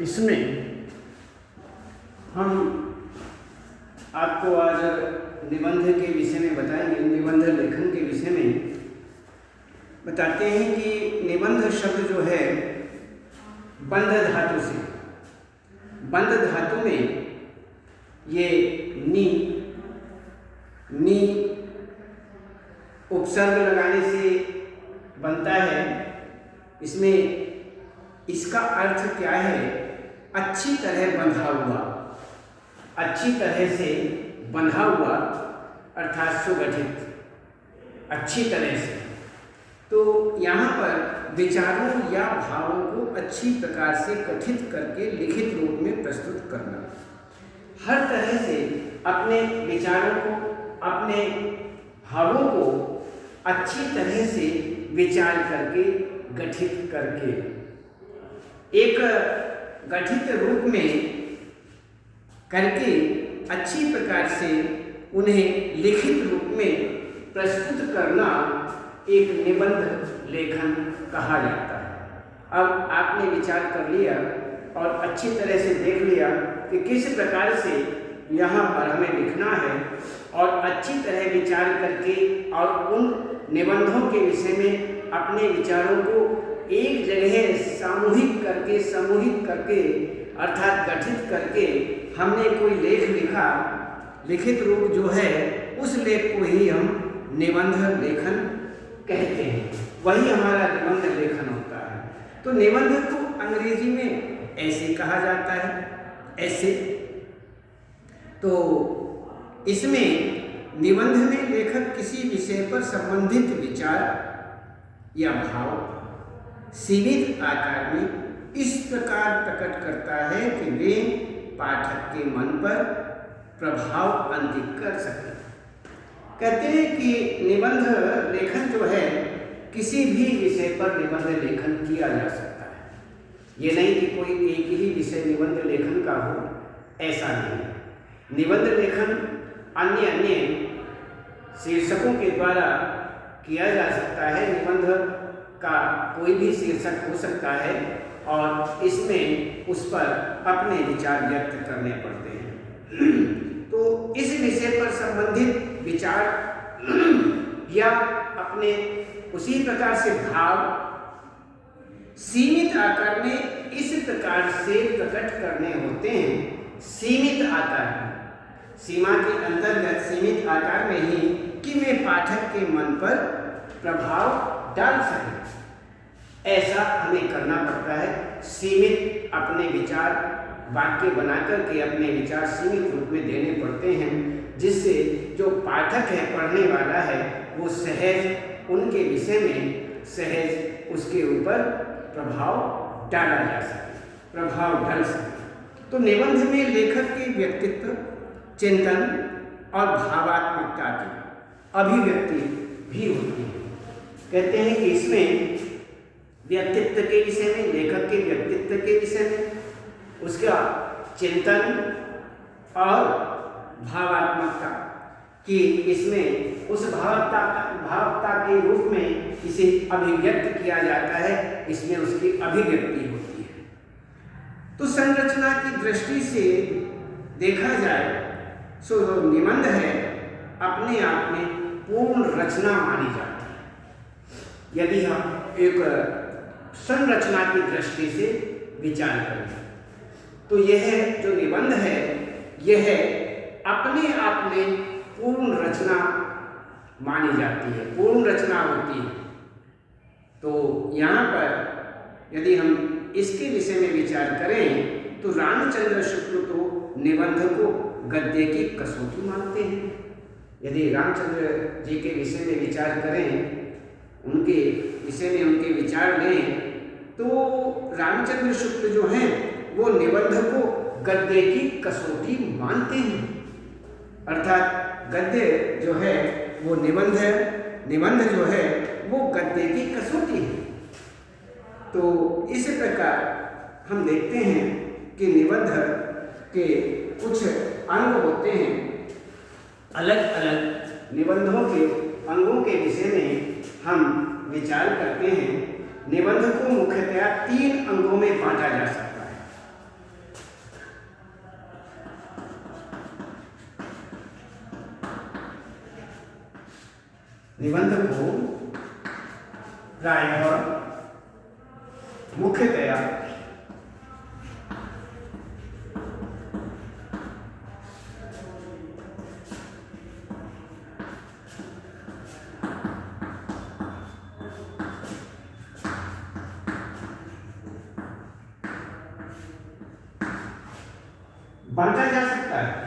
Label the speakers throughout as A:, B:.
A: इसमें हम आपको आज निबंध के विषय में बताएंगे। निबंध लेखन के विषय में बताते हैं कि निबंध शब्द जो है बंध धातु से, बंध धातु में ये नी उपसर्ग लगाने से बनता है। इसमें इसका अर्थ क्या है? अच्छी तरह बंधा हुआ, अच्छी तरह से बंधा हुआ अर्थात सुगठित, अच्छी तरह से। तो यहाँ पर विचारों या भावों को अच्छी प्रकार से कथित करके लिखित रूप में प्रस्तुत करना, हर तरह से अपने विचारों को, अपने भावों को अच्छी तरह से विचार करके, गठित करके एक गठित रूप में करके अच्छी प्रकार से उन्हें लिखित रूप में प्रस्तुत करना एक निबंध लेखन कहा जाता है। अब आपने विचार कर लिया और अच्छी तरह से देख लिया कि किस प्रकार से यहाँ पर हमें लिखना है, और अच्छी तरह विचार करके और उन निबंधों के विषय में अपने विचारों को एक जगह सामूहिक करके, समूहित करके अर्थात गठित करके हमने कोई लेख लिखा, लिखित रूप जो है उस लेख को ही हम निबंध लेखन कहते हैं। वही हमारा निबंध लेखन होता है। तो निबंध को अंग्रेजी में ऐसे कहा जाता है, ऐसे। तो इसमें निबंध में लेखक किसी विषय पर संबंधित विचार या भाव सीमित आकार में इस प्रकार प्रकट करता है कि वे पाठक के मन पर प्रभाव अंकित कर सके। कहते हैं कि निबंध लेखन जो है किसी भी विषय पर निबंध लेखन किया जा सकता है। ये नहीं कि कोई एक ही विषय निबंध लेखन का हो, ऐसा नहीं। निबंध लेखन अन्य अन्य शीर्षकों के द्वारा किया जा सकता है। निबंध का कोई भी शीर्षक हो सकता है और इसमें उस पर अपने विचार व्यक्त करने पड़ते हैं। तो इस विषय पर संबंधित विचार या अपने उसी प्रकार से भाव सीमित आकार में इस प्रकार से प्रकट करने होते हैं। सीमित आकार में, सीमा के अंतर्गत सीमित आकार में ही कि वे पाठक के मन पर प्रभाव डाल सकें, ऐसा हमें करना पड़ता है। सीमित अपने विचार वाक्य बनाकर के अपने विचार सीमित रूप में देने पड़ते हैं, जिससे जो पाठक है, पढ़ने वाला है, वो सहज उनके विषय में सहज उसके ऊपर प्रभाव डाला जा सके, प्रभाव डाल सके। तो निबंध में लेखक के व्यक्तित्व, चिंतन और भावात्मकता की अभिव्यक्ति भी होती है। कहते हैं कि इसमें व्यक्तित्व के विषय में, लेखक के व्यक्तित्व के विषय में, उसका चिंतन और भावात्मकता कि इसमें उस भावता के रूप में इसे अभिव्यक्त किया जाता है, इसमें उसकी अभिव्यक्ति होती है। तो संरचना की दृष्टि से देखा जाए सो निबंध है अपने आप में पूर्ण रचना मानी जाती है। यदि हम एक संरचना की दृष्टि से विचार करें तो यह जो निबंध है, यह अपने आप में पूर्ण रचना मानी जाती है, पूर्ण रचना होती है। तो यहाँ पर यदि हम इसके विषय में विचार करें तो रामचंद्र शुक्ल तो निबंध को गद्य की कसौटी मानते हैं। यदि रामचंद्र जी के विषय में विचार करें, उनके विषय में उनके विचार लें, तो रामचंद्र शुक्ल जो हैं वो निबंध को गद्य की कसौटी मानते हैं। अर्थात गद्य जो है वो निबंध है, निबंध जो है वो गद्य की कसौटी है। तो इस प्रकार हम देखते हैं कि निबंध के कुछ अंग होते हैं। अलग अलग निबंधों के अंगों के विषय में हम विचार करते हैं। निबंध को मुख्यतया 3 अंगों में बांटा जा सकता है। निबंध को प्रायः मुख्यतया बांटा जा सकता है।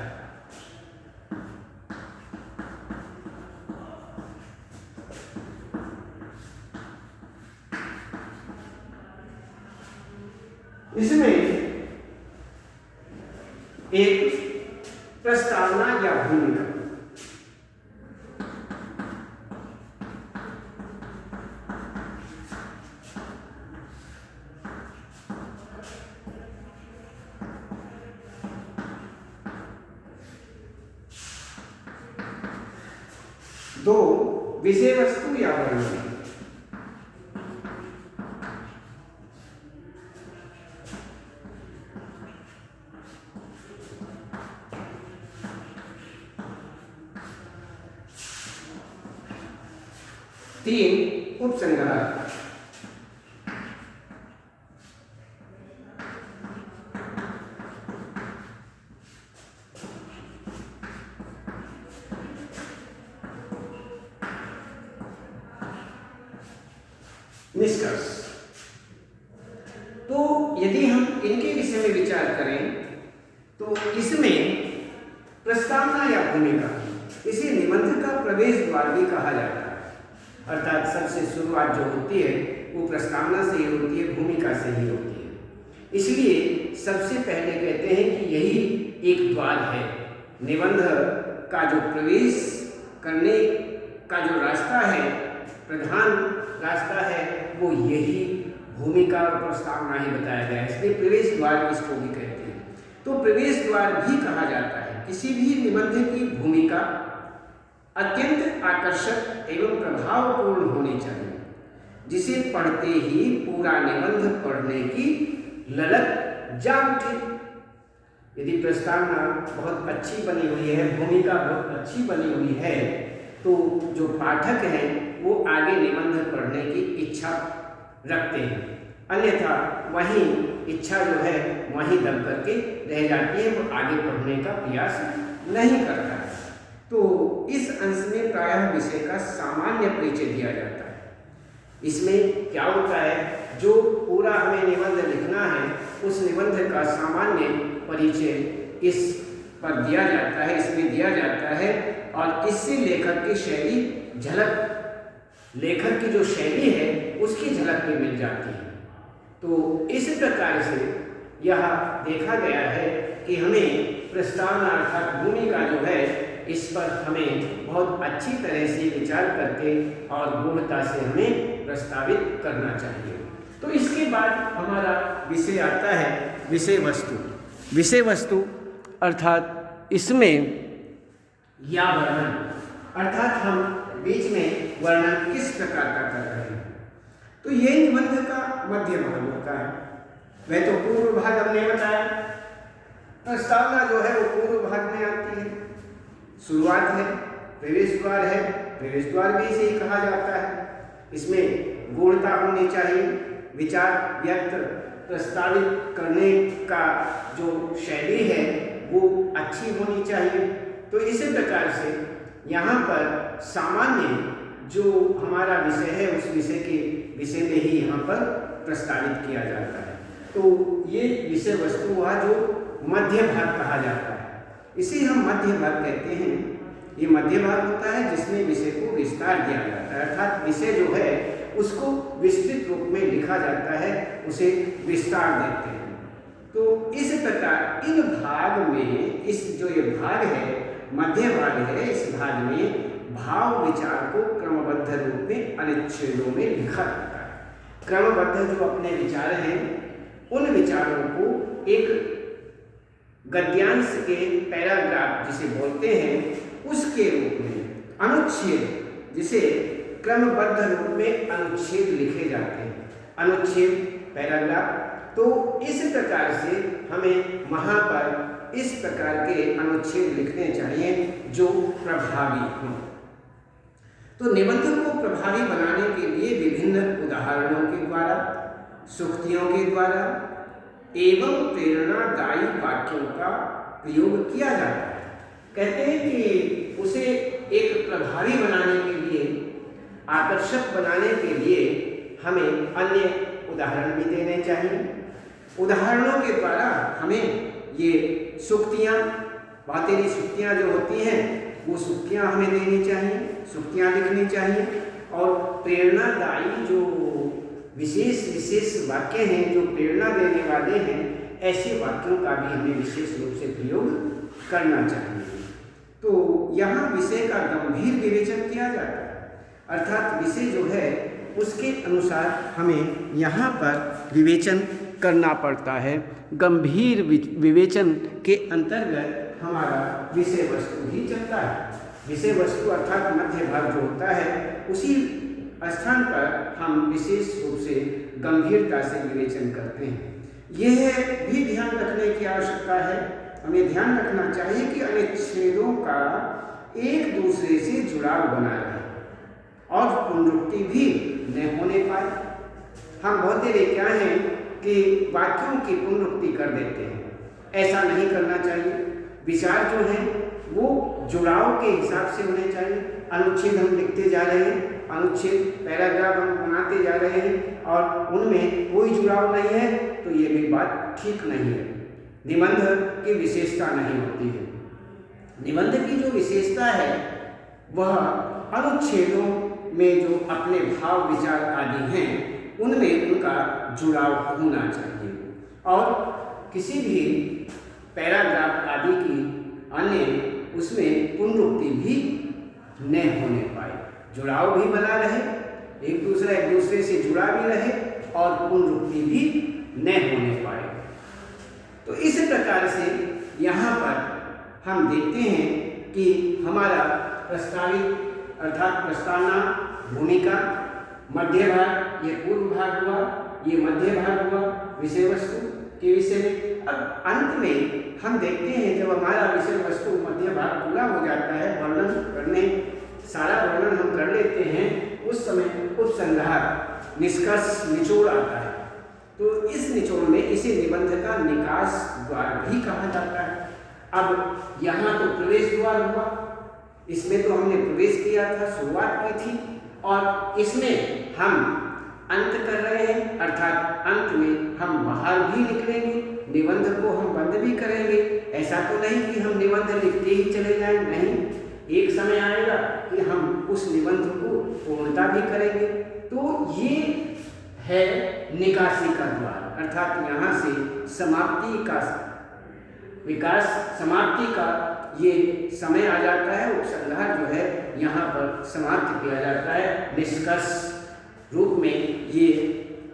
A: इसमें एक प्रस्तावना या भूमिका, दो विषय वस्तु या वर्णन, तीन उपसंग्रह, निष्कर्ष। तो यदि हम इनके विषय में विचार करें तो इसमें प्रस्तावना या भूमिका, इसे निबंध का प्रवेश द्वार भी कहा जाता है। अर्थात सबसे शुरुआत जो होती है वो प्रस्तावना से ही होती है, भूमिका से ही होती है। इसलिए सबसे पहले कहते हैं कि यही एक द्वार है, निबंध का जो प्रवेश करने का जो रास्ता है, प्रधान रास्ता है, वो यही भूमिका और प्रस्तावना ही बताया गया है। इसलिए प्रवेश द्वार इसको भी कहते हैं। तो प्रवेश द्वार भी कहा जाता है। किसी भी निबंध की भूमिका अत्यंत आकर्षक एवं प्रभावपूर्ण होनी चाहिए, जिसे पढ़ते ही पूरा निबंध पढ़ने की ललक जाग उठे। यदि प्रस्तावना बहुत अच्छी बनी हुई है, भूमिका बहुत अच्छी बनी हुई है, तो जो पाठक हैं वो आगे निबंध पढ़ने की इच्छा रखते हैं। अन्यथा वहीं इच्छा जो है वहीं दब करके रह जाती है, वो आगे पढ़ने का प्रयास नहीं करता है। तो इस अंश में प्रायः विषय का सामान्य परिचय दिया जाता है। इसमें क्या होता है, जो पूरा हमें निबंध लिखना है उस निबंध का सामान्य परिचय इस पर दिया जाता है, इसमें दिया जाता है, और इससे लेखक की शैली झलक, लेखक की जो शैली है उसकी झलक भी मिल जाती है। तो इस प्रकार से यह देखा गया है कि हमें प्रस्तावना अर्थात भूमिका जो है इस पर हमें बहुत अच्छी तरह से विचार करके और गूढ़ता से हमें प्रस्तावित करना चाहिए। तो इसके बाद हमारा विषय आता है विषय वस्तु। विषय वस्तु अर्थात इसमें या वर्णन, अर्थात हम बीच में वर्णन किस प्रकार का कर रहे हैं। तो ये निबंध का मध्य भाग होता है। वह तो पूर्व भाग हमने बताया, प्रस्तावना जो है वो पूर्व भाग में आती है, शुरुआत है, प्रवेश द्वार है, प्रवेश द्वार भी इसे ही कहा जाता है। इसमें गूढ़ता होनी चाहिए, विचार व्यक्त प्रस्तावित करने का जो शैली है वो अच्छी होनी चाहिए। तो इसी प्रकार से यहाँ पर सामान्य जो हमारा विषय है उस विषय के विषय में ही यहाँ पर प्रस्तावित किया जाता है। तो ये विषय वस्तु हुआ जो मध्य भाग कहा जाता है, इसे हम मध्य भाग कहते हैं। ये मध्य भाग होता है जिसमें विषय को विस्तार दिया जाता है, अर्थात विषय जो है उसको विस्तृत रूप में लिखा जाता है, उसे विस्तार देते हैं। तो इस प्रकार इन भाग में, इस जो ये भाग है मध्य भाग है, इस भाग में भाव विचार को क्रमबद्ध रूप में अनुच्छेदों में लिखा जाता है। क्रमबद्ध जो अपने विचार हैं उन विचारों को एक गद्यांश के पैराग्राफ जिसे बोलते हैं उसके रूप में अनुच्छेद, जिसे क्रमबद्ध रूप में अनुच्छेद लिखे जाते हैं, अनुच्छेद पैराग्राफ। तो इस प्रकार से हमें वहाँ पर इस प्रकार के अनुच्छेद लिखने चाहिए जो प्रभावी हों। तो निबंध को प्रभावी बनाने के लिए विभिन्न उदाहरणों के द्वारा, सूक्तियों के द्वारा एवं प्रेरणादायी वाक्यों का प्रयोग किया जाता है। कहते हैं कि उसे एक प्रभावी बनाने के लिए, आकर्षक बनाने के लिए हमें अन्य उदाहरण भी देने चाहिए। उदाहरणों के द्वारा हमें ये सूक्तियाँ, बातेरी सूक्तियाँ जो होती हैं वो सूक्तियाँ हमें देनी चाहिए, सूक्तियाँ लिखनी चाहिए। और प्रेरणादायी जो विशेष वाक्य हैं जो प्रेरणा देने वाले हैं, ऐसे वाक्यों का भी हमें विशेष रूप से प्रयोग करना चाहिए। तो यहाँ विषय का गंभीर विवेचन किया जाता है, अर्थात विषय जो है उसके अनुसार हमें यहाँ पर विवेचन करना पड़ता है। गंभीर विवेचन के अंतर्गत हमारा विषय वस्तु ही चलता है। विषय वस्तु अर्थात मध्य भाग जो होता है, उसी स्थान पर हम विशेष रूप से गंभीरता से विवेचन करते हैं। यह भी ध्यान रखने की आवश्यकता है, हमें ध्यान रखना चाहिए कि अनुच्छेदों का एक दूसरे से जुड़ाव बना रहे और पुनरुक्ति भी न होने पाए। हम बहुत देर क्या हैं कि वाक्यों की पुनरुक्ति कर देते हैं, ऐसा नहीं करना चाहिए। विचार जो है वो जुड़ाव के हिसाब से होने चाहिए। अनुच्छेद हम लिखते जा रहे हैं, अनुच्छेद पैराग्राफ हम बनाते जा रहे हैं और उनमें कोई जुड़ाव नहीं है, तो ये भी बात ठीक नहीं है। निबंध की विशेषता नहीं होती है। निबंध की जो विशेषता है वह अनुच्छेदों में जो अपने भाव विचार आदि हैं उनमें उनका जुड़ाव होना चाहिए और किसी भी पैराग्राफ आदि की अन्य उसमें पुनरुक्ति भी न होने पाए। जुड़ाव भी बना रहे, एक दूसरे से जुड़ा भी रहे और पुनरुक्ति भी न होने पाए। तो इस प्रकार से यहाँ पर हम देखते हैं कि हमारा प्रस्तावित अर्थात प्रस्तावना, भूमिका, मध्य भाग, ये पूर्व भाग हुआ, ये मध्य भाग हुआ विषय वस्तु के विषय में। अब अंत में हम देखते हैं जब हमारा विषय वस्तु मध्य भाग पूरा हो जाता है, वर्णन करने सारा वर्णन हम कर लेते हैं, उस समय उपसंहार निष्कर्ष निचोड़ आता है। तो इस निचोड़ में इसे निबंध का निकास द्वार भी कहा जाता है। अब यहाँ तो प्रवेश द्वार हुआ, इसमें तो हमने प्रवेश किया था, शुरुआत की थी और इसमें हम अंत कर रहे हैं, अर्थात अंत में हम बाहर भी निकलेंगे, निबंध को हम बंद भी करेंगे। ऐसा तो नहीं कि हम निबंध लिखते ही चले जाएं, नहीं, एक समय आएगा कि हम उस निबंध को पूर्णता भी करेंगे। तो ये है निकासी का द्वार, अर्थात यहाँ से समाप्ति का विकास, समाप्ति का ये समय आ जाता है। उपसंहार जो है यहाँ पर समाप्त किया जाता है, निष्कर्ष रूप में ये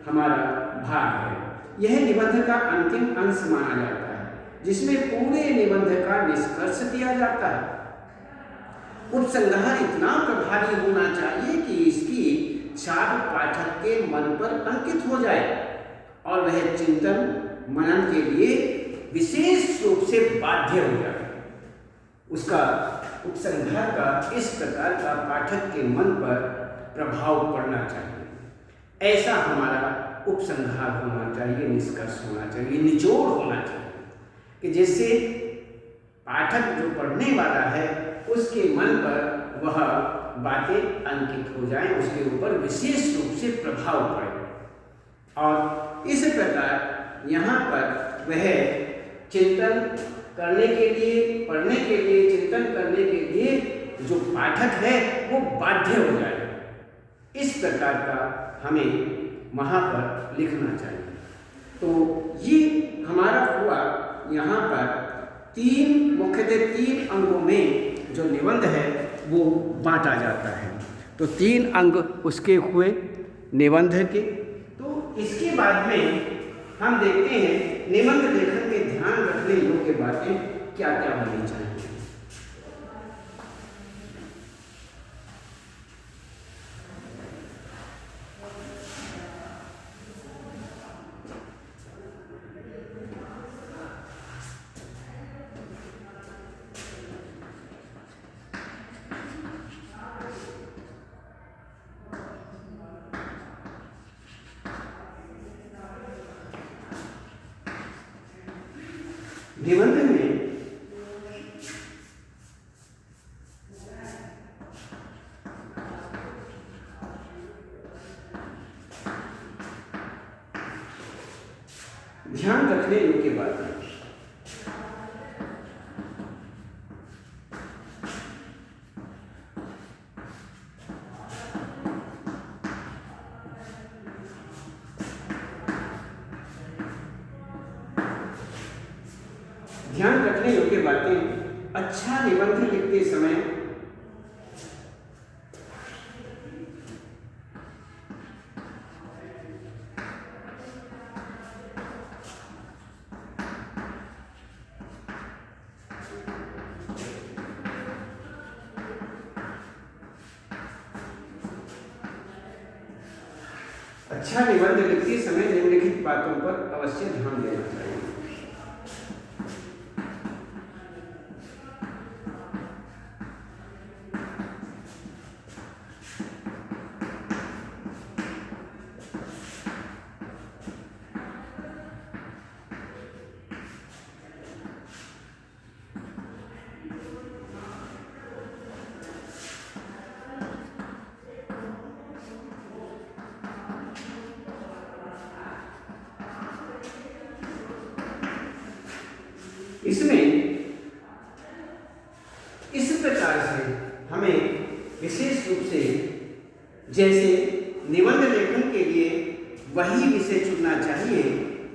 A: हमारा भाग है। यह निबंध का अंतिम अंश माना जाता है, जिसमें पूरे निबंध का निष्कर्ष दिया जाता है। उपसंहार इतना प्रभावी होना चाहिए कि इसकी छाप पाठक के मन पर अंकित हो जाए और वह चिंतन मनन के लिए विशेष रूप से बाध्य हो जाए। उसका उपसंहार का इस प्रकार का पाठक के मन पर प्रभाव पड़ना चाहिए। ऐसा हमारा उपसंहार होना चाहिए, निष्कर्ष होना चाहिए, निचोड़ होना चाहिए कि जिससे पाठक जो पढ़ने वाला है उसके मन पर वह बातें अंकित हो जाएं, उसके ऊपर विशेष रूप से प्रभाव पड़े। और इस प्रकार यहाँ पर वह चिंतन करने के लिए, पढ़ने के लिए, चिंतन करने के लिए जो पाठक है वो बाध्य हो जाए। इस प्रकार का हमें वहाँ पर लिखना चाहिए। तो ये हमारा हुआ यहाँ पर मुख्यतः तीन अंगों में जो निबंध है वो बांटा जाता है। तो तीन अंग उसके हुए निबंध के। तो इसके बाद में हम देखते हैं निबंध लेखन के ध्यान रखने योग्य बातें क्या क्या होनी चाहिए। निबंध में ध्यान रखने योग्य बात है। ध्यान रखने योग्य बातें। अच्छा निबंध लिखते समय निम्नलिखित बातों पर अवश्य ध्यान देना चाहिए। इसमें इस प्रकार से हमें विशेष रूप से जैसे निबंध लेखन के लिए वही विषय चुनना चाहिए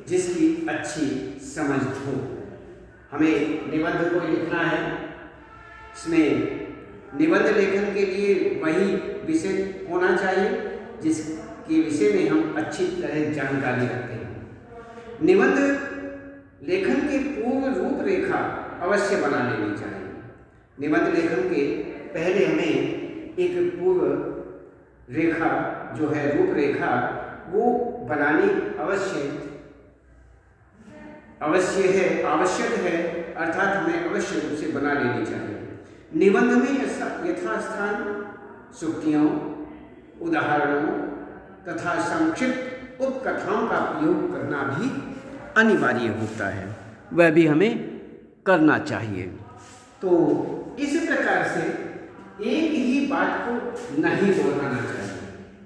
A: जिसकी अच्छी समझ हो। हमें निबंध को लिखना है, इसमें निबंध लेखन के लिए वही विषय होना चाहिए जिसके विषय में हम अच्छी तरह जानकारी रखते हैं। निबंध लेखन की पूर्व रूपरेखा अवश्य बना लेनी चाहिए। निबंध लेखन के पहले हमें एक पूर्व रेखा जो है रूपरेखा वो बनानी आवश्यक है, अर्थात हमें अवश्य रूप से बना लेनी चाहिए। निबंध में यथास्थान सूक्तियों, उदाहरणों तथा संक्षिप्त उपकथाओं का प्रयोग करना भी अनिवार्य होता है, वह भी हमें करना चाहिए। तो इस प्रकार से एक ही बात को नहीं दोहराना चाहिए,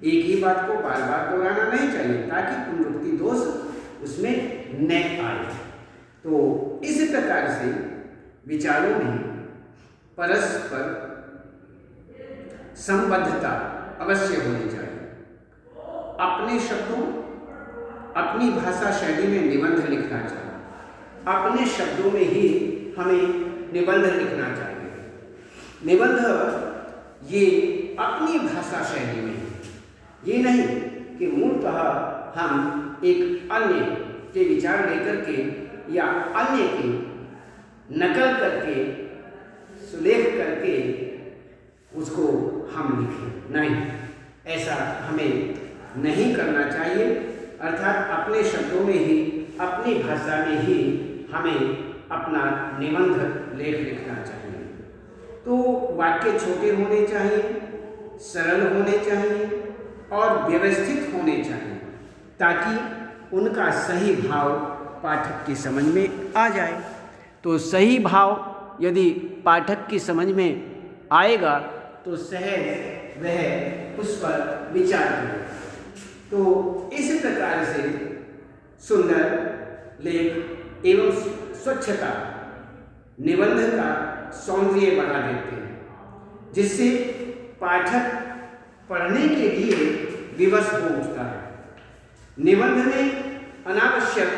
A: एक ही बात को बार बार दोहराना नहीं चाहिए ताकि पुनरुक्ति दोष उसमें न आए। तो इस प्रकार से विचारों में परस्पर संबद्धता अवश्य होनी चाहिए। अपने शब्दों, अपनी भाषा शैली में निबंध लिखना चाहिए। अपने शब्दों में ही हमें निबंध लिखना चाहिए। निबंध ये अपनी भाषा शैली में, ये नहीं कि मूलतः हम एक अन्य के विचार लेकर के या अन्य की नकल करके सुलेख करके उसको हम लिखें, नहीं, ऐसा हमें नहीं करना चाहिए। अर्थात अपने शब्दों में ही, अपनी भाषा में ही हमें अपना निबंध लेख लिखना चाहिए। तो वाक्य छोटे होने चाहिए, सरल होने चाहिए और व्यवस्थित होने चाहिए ताकि उनका सही भाव पाठक की समझ में आ जाए। तो सही भाव यदि पाठक की समझ में आएगा तो सहज वह उस पर विचार करेगा। तो इस प्रकार से सुंदर लेख एवं स्वच्छता निबंध का सौंदर्य बढ़ा देते हैं, जिससे पाठक पढ़ने के लिए विवश हो उठता है। निबंध में अनावश्यक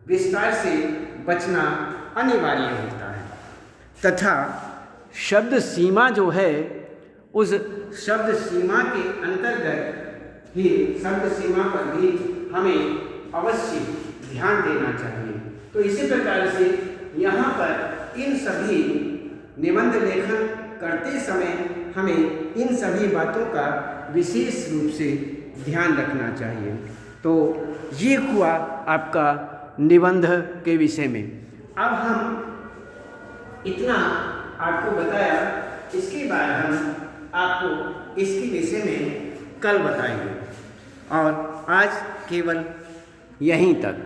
A: विस्तार से बचना अनिवार्य होता है तथा शब्द सीमा जो है उस शब्द सीमा के अंतर्गत ही शब्द सीमा पर भी हमें अवश्य ध्यान देना चाहिए। तो इसी प्रकार से यहाँ पर इन सभी निबंध लेखन करते समय हमें इन सभी बातों का विशेष रूप से ध्यान रखना चाहिए। तो ये हुआ आपका निबंध के विषय में। अब हम इतना आपको बताया, इसके बाद हम आपको इसके विषय में कल बताएंगे और आज केवल यहीं तक।